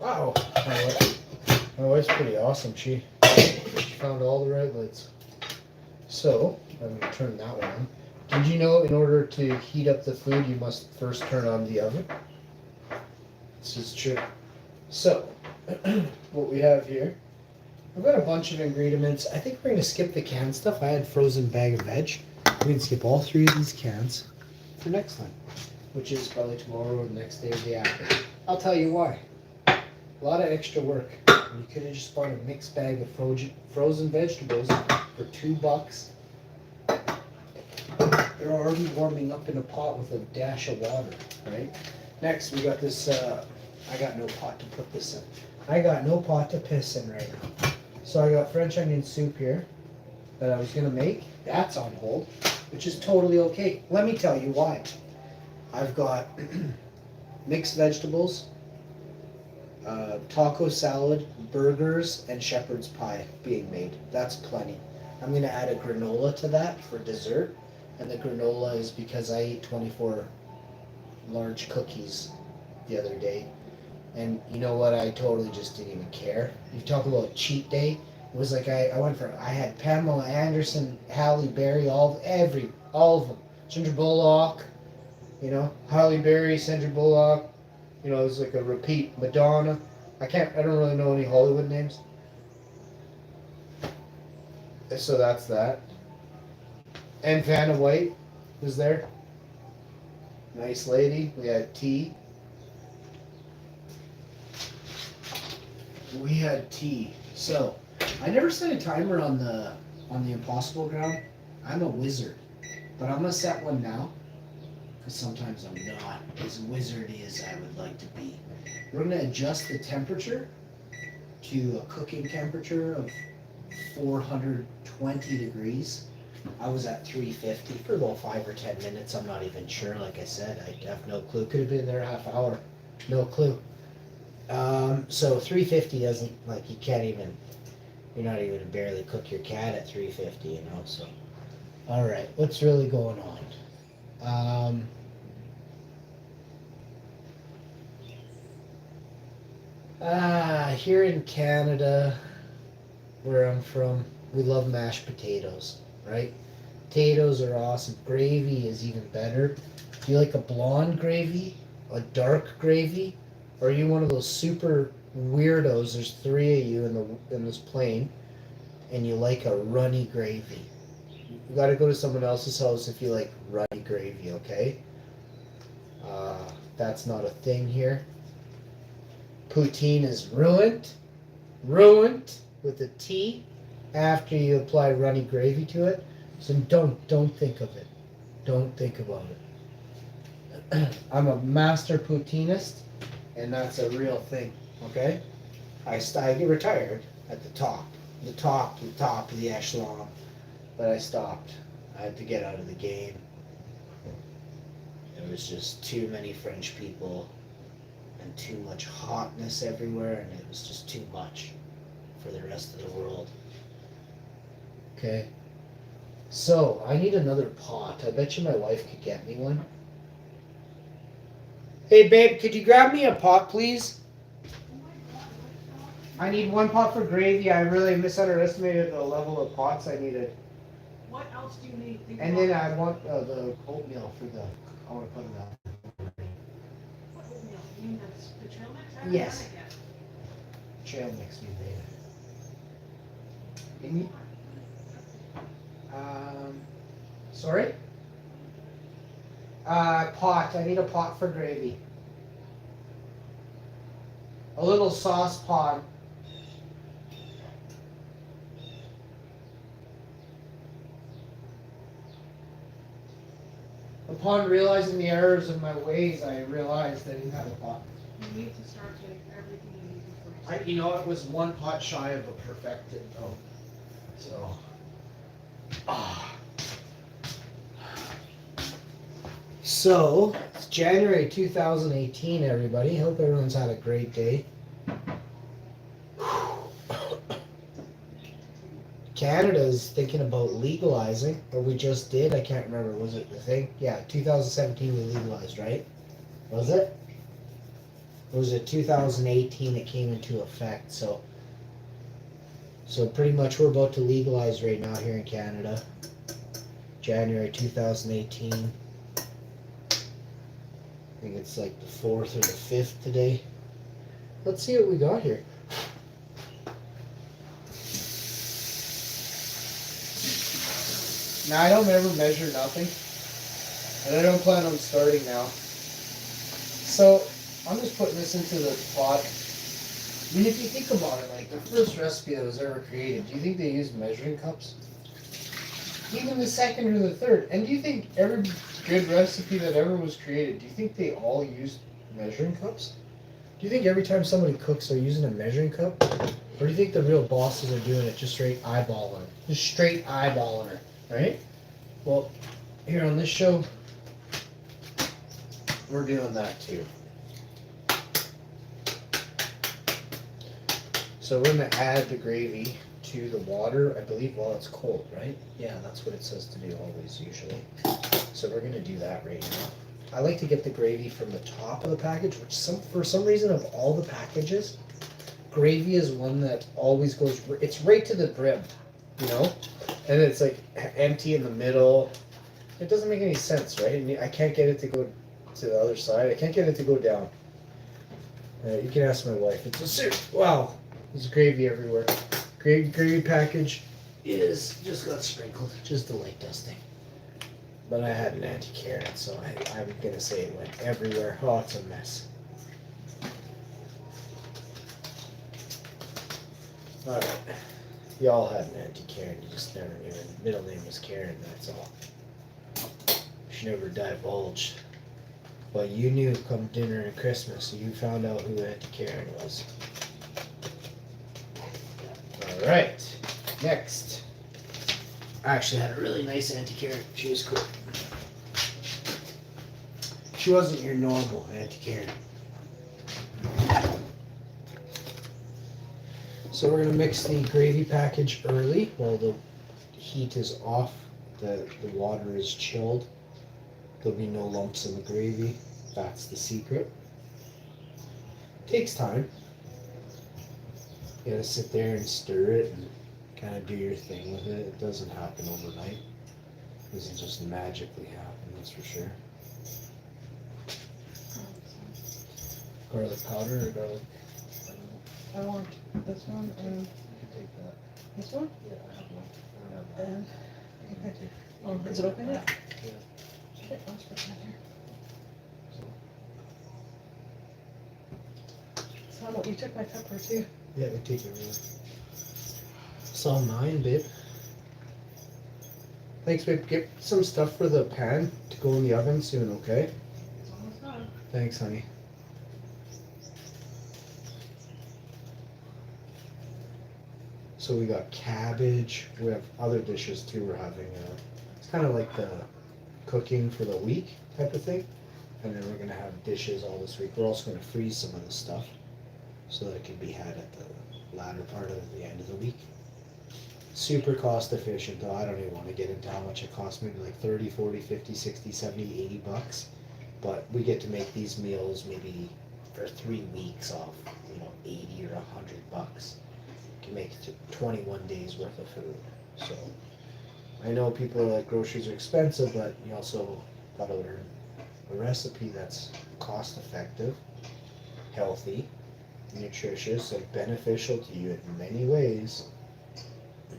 Wow. My wife's pretty awesome. She found all the right lights. So, I'm going to turn that one on. Did you know in order to heat up the food, you must first turn on the oven? This is true. So, what we have here, I've got a bunch of ingredients. I think we're going to skip the canned stuff. I had frozen bag of veg. We're going to skip all 3 of these cans for next time, which is probably tomorrow or the next day or the day after. I'll tell you why. A lot of extra work. You could have just bought a mixed bag of frozen vegetables for $2. They're already warming up in a pot with a dash of water, right? Next, we got this, I got no pot to put this in. I got no pot to piss in right now. So I got French onion soup here that I was gonna make. That's on hold, which is totally okay. Let me tell you why. I've got mixed vegetables, taco salad, burgers, and shepherd's pie being made. That's plenty. I'm gonna add a granola to that for dessert. And the granola is because I ate 24 large cookies the other day. And you know what? I totally just didn't even care. You talk about cheat day. It was like I had Pamela Anderson, Halle Berry, all of them. Sandra Bullock, Halle Berry, Sandra Bullock. It was like a repeat. Madonna. I don't really know any Hollywood names. So that's that. And Vanna White was there. Nice lady. We had tea. So I never set a timer on the impossible ground. I'm a wizard. But I'm gonna set one now. Because sometimes I'm not as wizardy as I would like to be. We're gonna adjust the temperature to a cooking temperature of 420 degrees. I was at 350 for about 5 or 10 minutes. I'm not even sure. Like I said, I have no clue. Could have been there a half hour. No clue. So 350 doesn't, you're not even barely cook your cat at 350, so. All right, what's really going on? Here in Canada, where I'm from, we love mashed potatoes. Right? Potatoes are awesome. Gravy is even better. Do you like a blonde gravy? A dark gravy? Or are you one of those super weirdos? There's 3 of you in this plane, and you like a runny gravy. You gotta go to someone else's house if you like runny gravy, okay? That's not a thing here. Poutine is ruined with a T. After you apply runny gravy to it. So don't think of it. Don't think about it. I'm a master poutinist, and that's a real thing, okay? I get retired at the top of the echelon, but I stopped. I had to get out of the game. There was just too many French people and too much hotness everywhere, and it was just too much for the rest of the world. Okay, so I need another pot. I bet you my wife could get me one. Hey babe, could you grab me a pot, please? I need 1 pot for gravy. I really misunderestimated the level of pots I needed. What else do you need? And then I want the oatmeal for the. I want to put it out. What oatmeal? You mean the trail mix? I haven't Yes. done it yet. Trail mix me, baby. Sorry? Pot. I need a pot for gravy. A little sauce pot. Upon realizing the errors of my ways, I realized I didn't have a pot. You need to start getting everything you need before you It was 1 pot shy of a perfected dough. So. So, it's January 2018, everybody. Hope everyone's had a great day. Canada's thinking about legalizing, or we just did. I can't remember. Was it the thing? Yeah, 2017 we legalized, right? Was it? It was a 2018 it came into effect, so pretty much we're about to legalize right now here in Canada. January 2018. I think it's like the 4th or the 5th today. Let's see what we got here. Now I don't ever measure nothing, and I don't plan on starting now. So I'm just putting this into the pot. I mean, if you think about it, like the first recipe that was ever created, do you think they used measuring cups? Even the second or the third. And do you think every good recipe that ever was created, do you think they all used measuring cups? Do you think every time somebody cooks they're using a measuring cup? Or do you think the real bosses are doing it just straight eyeballing? Just straight eyeballing her, right? Well, here on this show, we're doing that too. So we're going to add the gravy to the water, I believe, while it's cold, right? Yeah, that's what it says to do always, usually. So we're going to do that right now. I like to get the gravy from the top of the package, which for some reason of all the packages, gravy is one that always goes, it's right to the brim, you know? And it's like empty in the middle. It doesn't make any sense, right? And I can't get it to go to the other side. I can't get it to go down. You can ask my wife. It's a serious, wow. There's gravy everywhere. Gravy package is just got sprinkled, just the light dusting. But I had an anti-carrot, so I'm gonna say it went everywhere. Oh, it's a mess. Alright. Y'all had an anti-Karen, you just never knew her middle name was Karen, that's all. She never divulged. But you knew come dinner and Christmas, so you found out who Auntie Karen was. Alright, next. I actually had a really nice Auntie Karen. She was cool. She wasn't your normal Auntie Karen. So we're going to mix the gravy package early while the heat is off, the water is chilled. There'll be no lumps in the gravy. That's the secret. Takes time. You gotta sit there and stir it and kind of do your thing with it. It doesn't happen overnight. It doesn't just magically happen, that's for sure. Garlic powder or garlic? I want this one and You can take that. this one. Yeah, I have one. I don't have that. And You can take oh, is it open yet? Yeah. Shit, let's put that here. So how about you took my pepper too? Yeah, we take it really. It's all mine, babe. Thanks, babe. Get some stuff for the pan to go in the oven soon, okay? It's almost done. Thanks, honey. So we got cabbage. We have other dishes too. We're having. It's kind of like the cooking for the week type of thing, and then we're gonna have dishes all this week. We're also gonna freeze some of the stuff so that it can be had at the latter part of the end of the week. Super cost efficient though. I don't even want to get into how much it costs. Maybe like 30, 40, 50, 60, 70, 80 bucks. But we get to make these meals maybe for 3 weeks off, 80 or 100 bucks. You can make 21 days worth of food. So I know people are like groceries are expensive, but you also gotta learn a recipe that's cost effective, healthy, nutritious, and beneficial to you in many ways,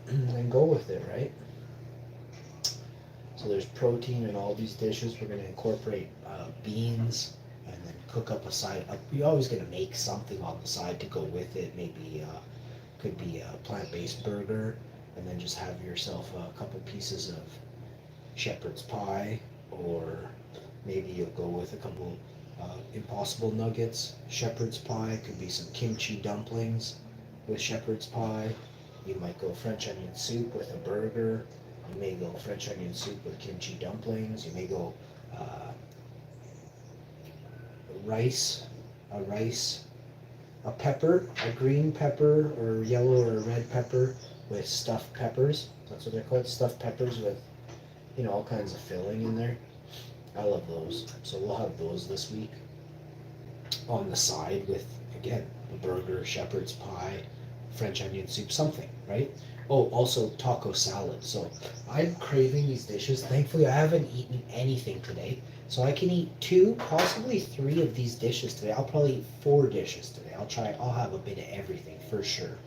and go with it, right? So there's protein in all these dishes. We're going to incorporate beans and then cook up a side. You're always going to make something on the side to go with it. Maybe could be a plant-based burger, and then just have yourself a couple pieces of shepherd's pie, or maybe you'll go with a couple Impossible nuggets, shepherd's pie. Could be some kimchi dumplings with shepherd's pie. You might go French onion soup with a burger. You may go French onion soup with kimchi dumplings. You may go a pepper, a green pepper or yellow or red pepper with stuffed peppers. That's what they're called, stuffed peppers with, all kinds of filling in there. I love those. So we'll have those this week. on the side with, again, a burger, shepherd's pie, French onion soup, something, right? Oh, also taco salad. So I'm craving these dishes. Thankfully, I haven't eaten anything today. So I can eat 2, possibly 3 of these dishes today. I'll probably eat 4 dishes today. I'll have a bit of everything for sure.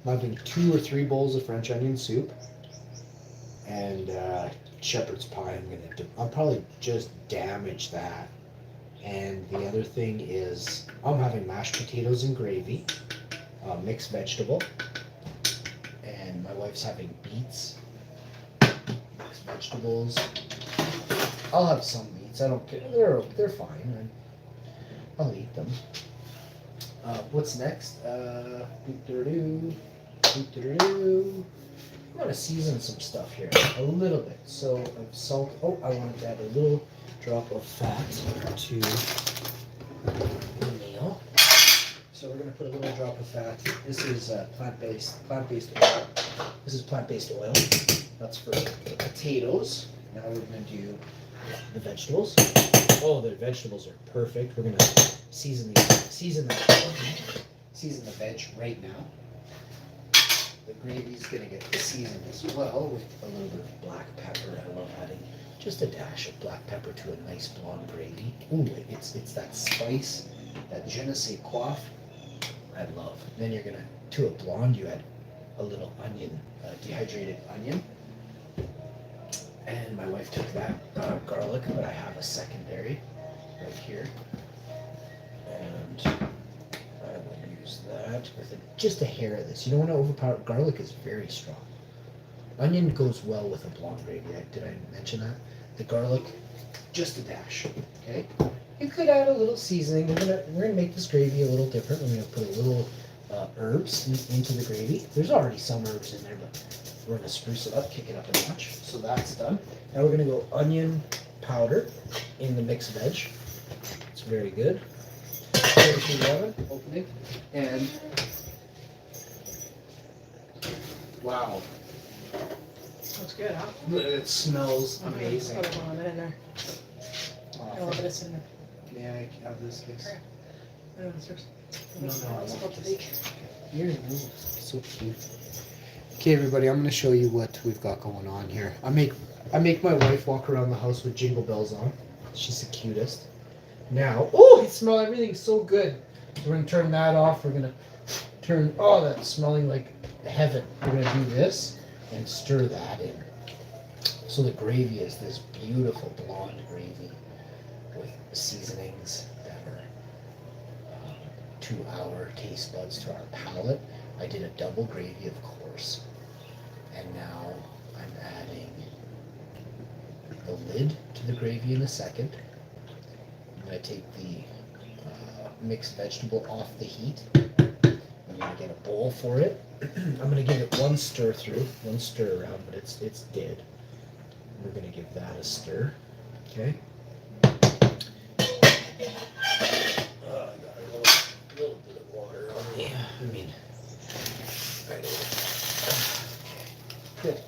I'm having 2 or 3 bowls of French onion soup and shepherd's pie. I'll probably just damage that. And the other thing is I'm having mashed potatoes and gravy, mixed vegetable, and my wife's having beets, mixed vegetables. I'll have some beets. I don't care. They're fine. I'll eat them. What's next? I'm gonna season some stuff here a little bit. So of salt. Oh, I wanted to add a little drop of fat to the meal. So we're gonna put a little drop of fat. This is plant-based oil. This is plant-based oil. That's for the potatoes. Now we're gonna do the vegetables. Oh, the vegetables are perfect. We're gonna season the veg right now. The gravy's gonna get seasoned as well with a little bit of black pepper. I love adding just a dash of black pepper to a nice blonde gravy. Ooh, it's that spice, that je ne sais quoi. I love. Then you're gonna, to a blonde, you add a little onion, dehydrated onion. And my wife took that garlic, but I have a secondary right here. And I will use that with just a hair of this. You don't want to overpower. Garlic is very strong. Onion goes well with a blonde gravy. Did I mention that? The garlic, just a dash. Okay. You could add a little seasoning. We're gonna make this gravy a little different. We're gonna put a little herbs into the gravy. There's already some herbs in there, but we're gonna spruce it up, kick it up a notch. So that's done. Now we're gonna go onion powder in the mixed veg. It's very good. Put it in the oven, open it, and wow. Looks good, huh? It smells amazing. Put a little bit in there. A little bit of cinnamon. May I have this, please? Sure. I don't know, it's yours. No, It's I about want to this. bake. Here, so cute. Okay, everybody, I'm going to show you what we've got going on here. I make my wife walk around the house with jingle bells on. She's the cutest. Now, oh, it smells, everything's so good. We're going to turn that off. We're going to turn, oh, that's smelling like heaven. We're going to do this and stir that in. So the gravy is this beautiful blonde gravy with seasonings that are to our taste buds, to our palate. I did a double gravy, of course. And now I'm adding the lid to the gravy in a second. I'm going to take the mixed vegetable off the heat. I'm going to get a bowl for it. I'm going to give it one stir around, but it's dead. We're going to give that a stir. Okay. I got a little bit of water on me. Right over. Good.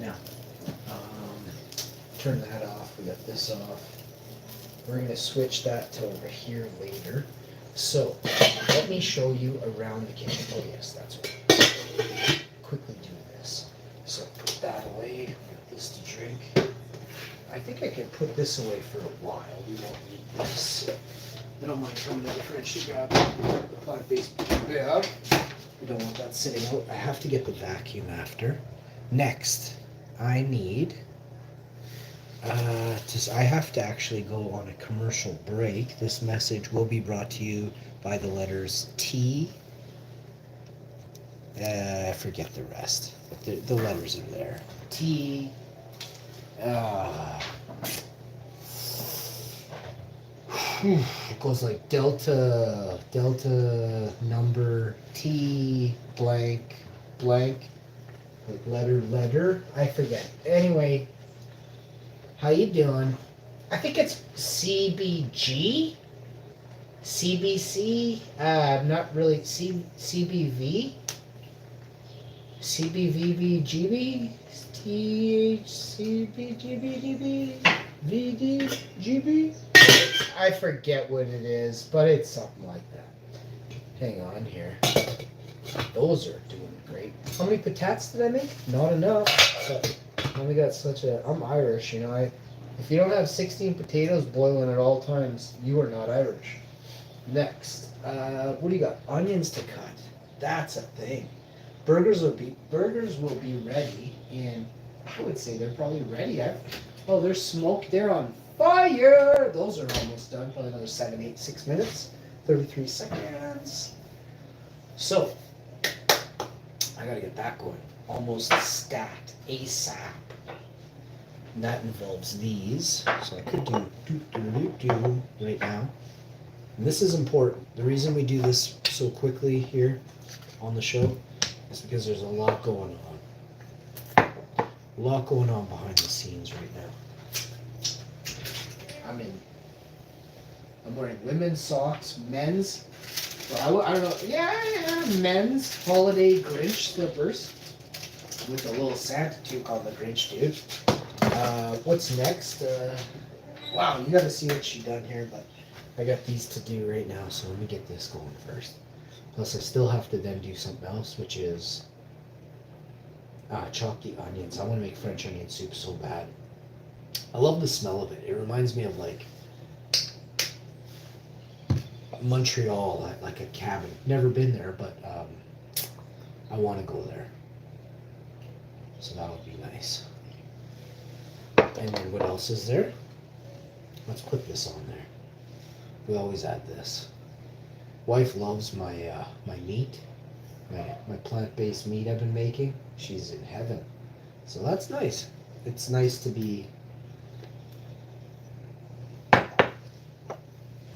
Now, turn that off. We got this off. We're going to switch that to over here later. So, let me show you around the kitchen. Oh yes, that's what. Quickly do this. So, put that away. Got this to drink. I think I can put this away for a while. We won't need this. I don't mind coming to the fridge to grab the plant-based bag. We don't want that sitting out. I have to get the vacuum after. Next, I need I have to actually go on a commercial break. This message will be brought to you by the letters T. I forget the rest, but the letters are there. T. It goes like delta number T blank like letter. I forget. Anyway, how you doing? I think it's CBG, CBC. Not really CBV, CBVBGB, THCBGBGB, VDGB. I forget what it is, but it's something like that. Hang on here. Those are doing great. How many patates did I make? Not enough. But I only got such a. I'm Irish, you know. If you don't have 16 potatoes boiling at all times, you are not Irish. Next, what do you got? Onions to cut. That's a thing. Burgers will be ready, and I would say they're probably ready. Oh, they're smoked. They're on fire. Those are almost done. Probably another 7, 8, 6 minutes. 33 seconds. So, I gotta get that going. Almost stat ASAP. And that involves these. So I could do right now. And this is important. The reason we do this so quickly here on the show is because there's a lot going on. A lot going on behind the scenes right now. I'm wearing women's socks, men's. Well, I don't know. Yeah, men's holiday Grinch slippers with a little Santa toque on the Grinch, dude. What's next? Wow, you gotta see what she done here, but I got these to do right now, so let me get this going first. Plus, I still have to then do something else, which is chop the onions. I want to make French onion soup so bad. I love the smell of it. It reminds me of like Montreal, like a cabin. Never been there, but I want to go there. So that would be nice. And then what else is there? Let's put this on there. We always add this. Wife loves my my meat, my plant-based meat I've been making. She's in heaven. So that's nice. It's nice to be,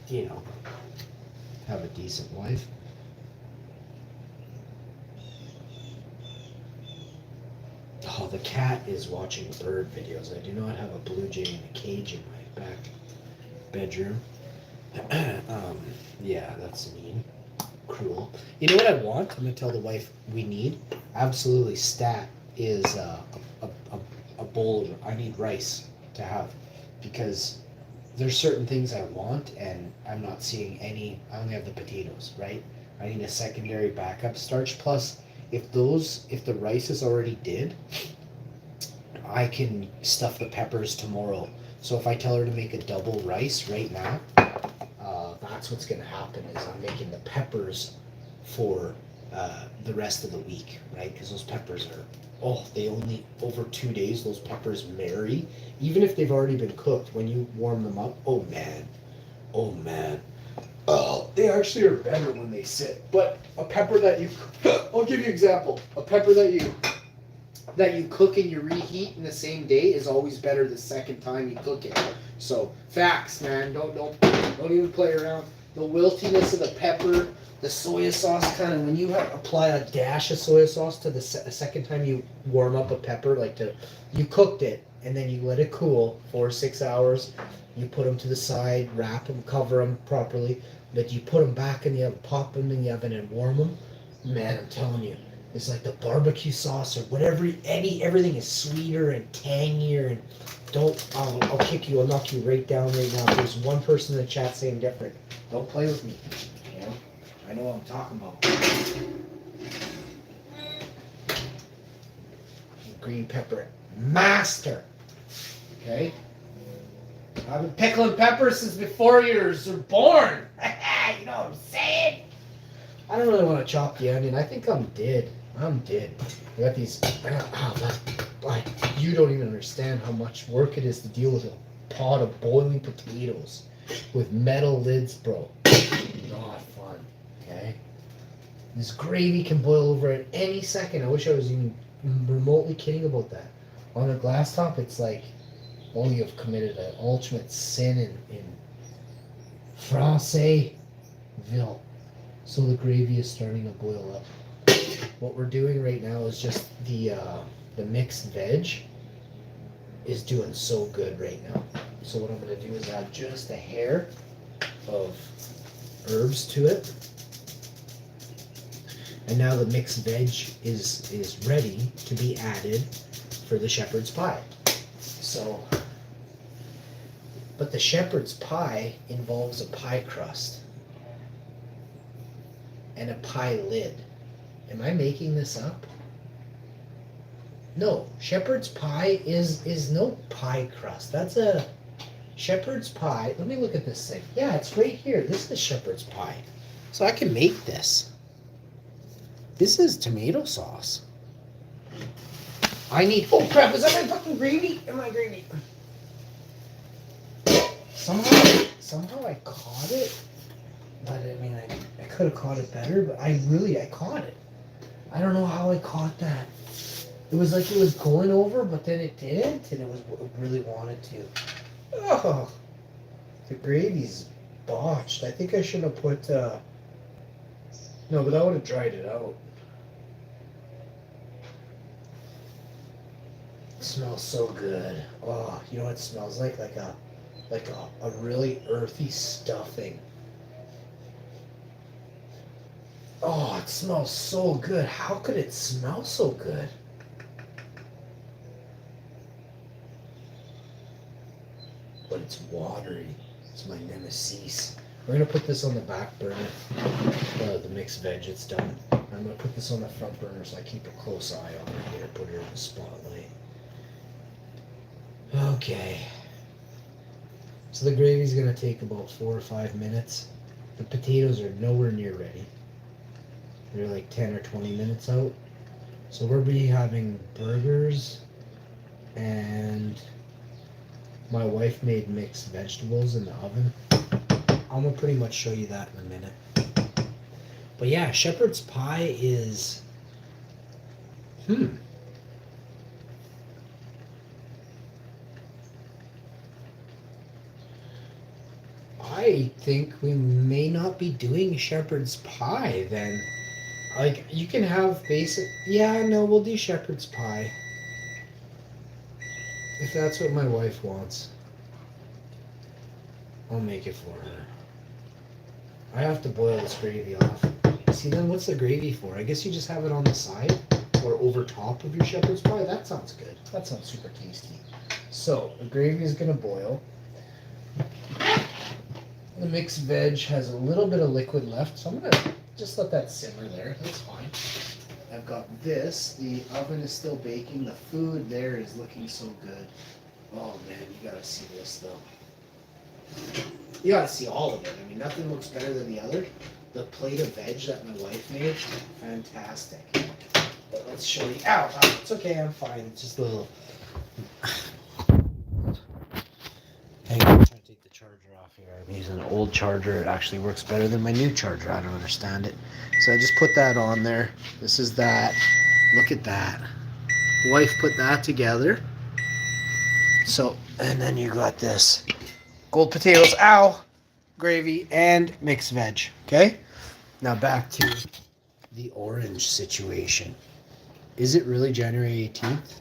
you know, have a decent wife. Oh, the cat is watching bird videos. I do not have a blue jay in a cage in my back bedroom. Yeah, that's mean. Cruel. You know what I want? I'm going to tell the wife we need. Absolutely stat is a bowl of, I need rice to have. Because there's certain things I want and I'm not seeing any. I only have the potatoes, right? I need a secondary backup starch. Plus, if the rice is already did, I can stuff the peppers tomorrow. So if I tell her to make a double rice right now, that's what's going to happen is I'm making the peppers for the rest of the week, right? Because those peppers are, they only, over 2 days, those peppers marry. Even if they've already been cooked, when you warm them up, oh man. Oh, they actually are better when they sit. But a pepper that you, I'll give you an example. A pepper that you cook and you reheat in the same day is always better the second time you cook it. So facts, man. Don't even play around. The wiltiness of the pepper, the soy sauce, kind of when you apply a dash of soy sauce to the second time you warm up a pepper, you cooked it and then you let it cool 4 or 6 hours. You put them to the side, wrap them, cover them properly. But you put them back in the oven, pop them in the oven, and warm them. Man, I'm telling you. It's like the barbecue sauce or whatever, everything is sweeter and tangier. And I'll kick you, I'll knock you right down right now. If there's one person in the chat saying different, don't play with me. You know, I know what I'm talking about. Green pepper master. Okay? I've been pickling peppers since before you were born. You know what I'm saying? I don't really want to chop the onion. I think I'm dead. I got these. You don't even understand how much work it is to deal with a pot of boiling potatoes with metal lids, bro. Not fun. Okay. This gravy can boil over at any second. I wish I was even remotely kidding about that. On a glass top, it's like, oh, you have committed an ultimate sin in Francais-ville. So the gravy is starting to boil up. What we're doing right now is just the mixed veg is doing so good right now. So what I'm going to do is add just a hair of herbs to it. And now the mixed veg is ready to be added for the shepherd's pie. So, but But the shepherd's pie involves a pie crust and a pie lid. Am I making this up? No, shepherd's pie is no pie crust. That's a shepherd's pie. Let me look at this thing. Yeah, it's right here. This is shepherd's pie. So I can make this. This is tomato sauce. I need, oh crap, is that my fucking gravy? Am I gravy? Somehow I caught it. But I mean, I could have caught it better, but I caught it. I don't know how I caught that. It was like it was going over, but then it didn't, and it really wanted to. Oh, the gravy's botched. I think I should have put, no, but that would have dried it out. It smells so good. Oh, you know what it smells like? Like a really earthy stuffing. Oh, it smells so good. How could it smell so good? But it's watery. It's my nemesis. We're gonna put this on the back burner. The mixed veg, it's done. I'm gonna put this on the front burner so I keep a close eye on her here. Put her in the spotlight. Okay. So the gravy's gonna take about 4 or 5 minutes. The potatoes are nowhere near ready. They're like 10 or 20 minutes out. So we'll be having burgers, and my wife made mixed vegetables in the oven. I'm gonna pretty much show you that in a minute. But yeah, shepherd's pie is, I think we may not be doing shepherd's pie then. Like, you can have basic, yeah, no, we'll do shepherd's pie. If that's what my wife wants, I'll make it for her. I have to boil this gravy off. See, then what's the gravy for? I guess you just have it on the side or over top of your shepherd's pie. That sounds good. That sounds super tasty. So, the gravy is going to boil. The mixed veg has a little bit of liquid left, so I'm going to just let that simmer there. That's fine. I've got this. The oven is still baking. The food there is looking so good. Oh man, you gotta see this though. You gotta see all of it. I mean, nothing looks better than the other. The plate of veg that my wife made, fantastic. But let's show you. Ow, ow, it's okay, I'm fine. It's just a little. Hang on, I'm trying to take the charger off here. I'm using an old charger. It actually works better than my new charger. I don't understand it. So I just put that on there. This is that. Look at that. Wife put that together. So, and then you got this. Gold potatoes, ow, gravy, and mixed veg. Okay? Now back to the orange situation. Is it really January 18th,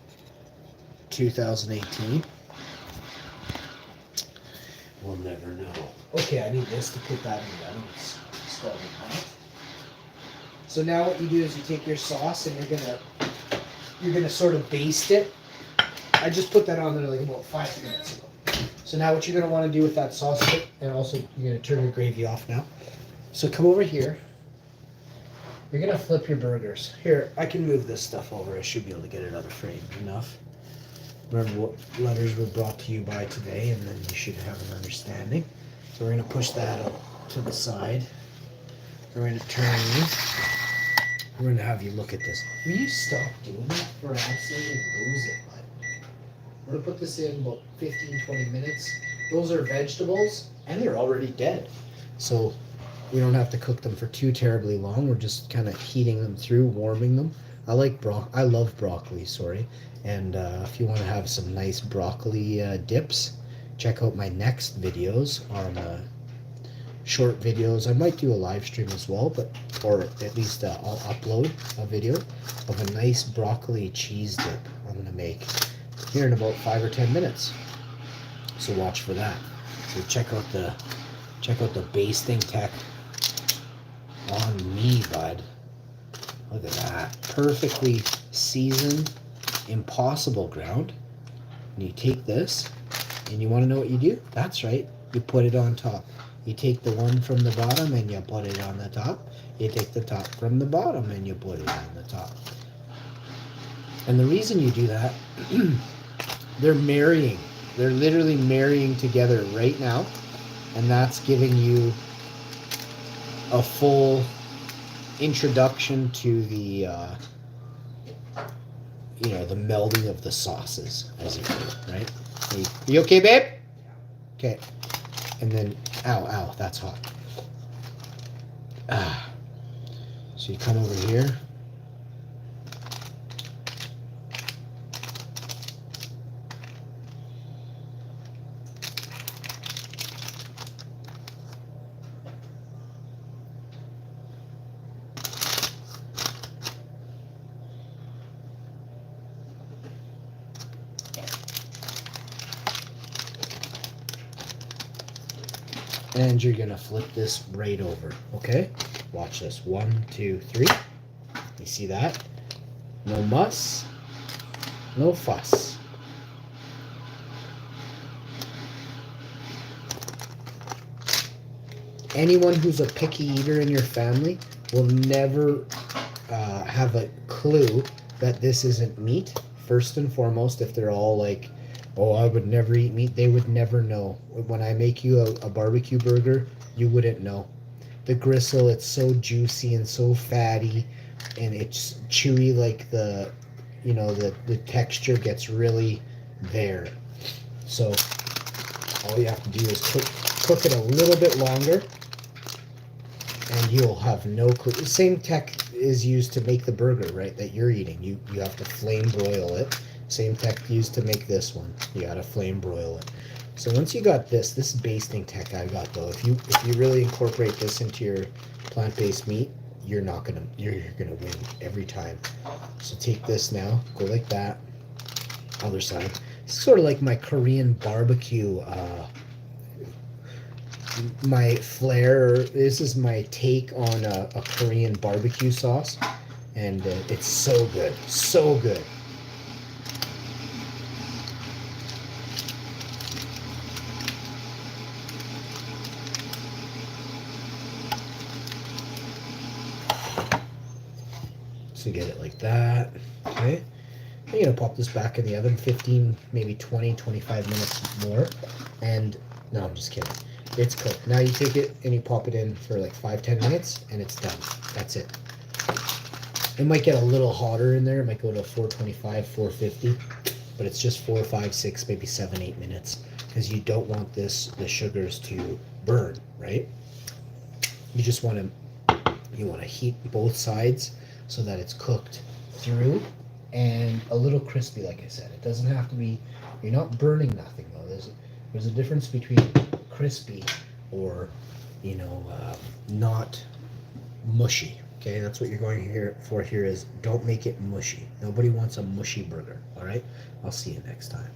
2018? We'll never know. Okay, I need this to put that in the oven. It's scalding hot. So now what you do is you take your sauce and you're gonna sort of baste it. I just put that on there like about 5 minutes ago. So now what you're gonna want to do with that sauce, and also you're gonna turn your gravy off now. So come over here. You're gonna flip your burgers. Here, I can move this stuff over. I should be able to get it out of frame enough. Remember what letters were brought to you by today, and then you should have an understanding. So we're gonna push that up to the side. We're gonna turn you. We're gonna have you look at this. Will you stop doing that or absolutely lose it, bud? We're gonna put this in about 15-20 minutes. Those are vegetables, and they're already dead. So we don't have to cook them for too terribly long. We're just kind of heating them through, warming them. I love broccoli, sorry. And if you want to have some nice broccoli dips, check out my next videos on short videos. I might do a live stream as well, or at least I'll upload a video of a nice broccoli cheese dip I'm going to make here in about 5 or 10 minutes. So watch for that. So check out the basting tech on me, bud. Look at that. Perfectly seasoned Impossible ground. And you take this And you want to know what you do? That's right. You put it on top. You take the one from the bottom and you put it on the top. You take the top from the bottom and you put it on the top. And the reason you do that, they're marrying. They're literally marrying together right now. And that's giving you a full introduction to the, the melding of the sauces, as it were, right? You okay, babe? Okay. And then, ow, that's hot. So you come over here. And you're gonna flip this right over, okay? Watch this. 1, 2, 3. You see that? No muss, no fuss. Anyone who's a picky eater in your family will never have a clue that this isn't meat. First and foremost, if they're all like, oh, I would never eat meat, they would never know. When I make you a barbecue burger, you wouldn't know. The gristle, it's so juicy and so fatty, and it's chewy, like the texture gets really there. So all you have to do is cook it a little bit longer, and you'll have no clue. The same tech is used to make the burger, right, that you're eating. You have to flame broil it. Same tech used to make this one. You gotta flame broil it. So once you got this basting tech I got though, if you really incorporate this into your plant-based meat, you're gonna win every time. So take this now, go like that. Other side. It's sort of like my Korean barbecue. My flair. This is my take on a Korean barbecue sauce, and it's so good, so good. So get it like that, okay? I'm gonna pop this back in the oven 15, maybe 20, 25 minutes more. And no, I'm just kidding. It's cooked. Now you take it and you pop it in for like 5-10 minutes and it's done. That's it. It might get a little hotter in there. It might go to 425, 450, but it's just 4, 5, 6, maybe 7, 8 minutes, because you don't want the sugars to burn, right? You just want to heat both sides so that it's cooked through and a little crispy, like I said. It doesn't have to be, you're not burning nothing though. There's a difference between crispy or, not mushy. Okay, that's what you're going here is don't make it mushy. Nobody wants a mushy burger, all right? I'll see you next time.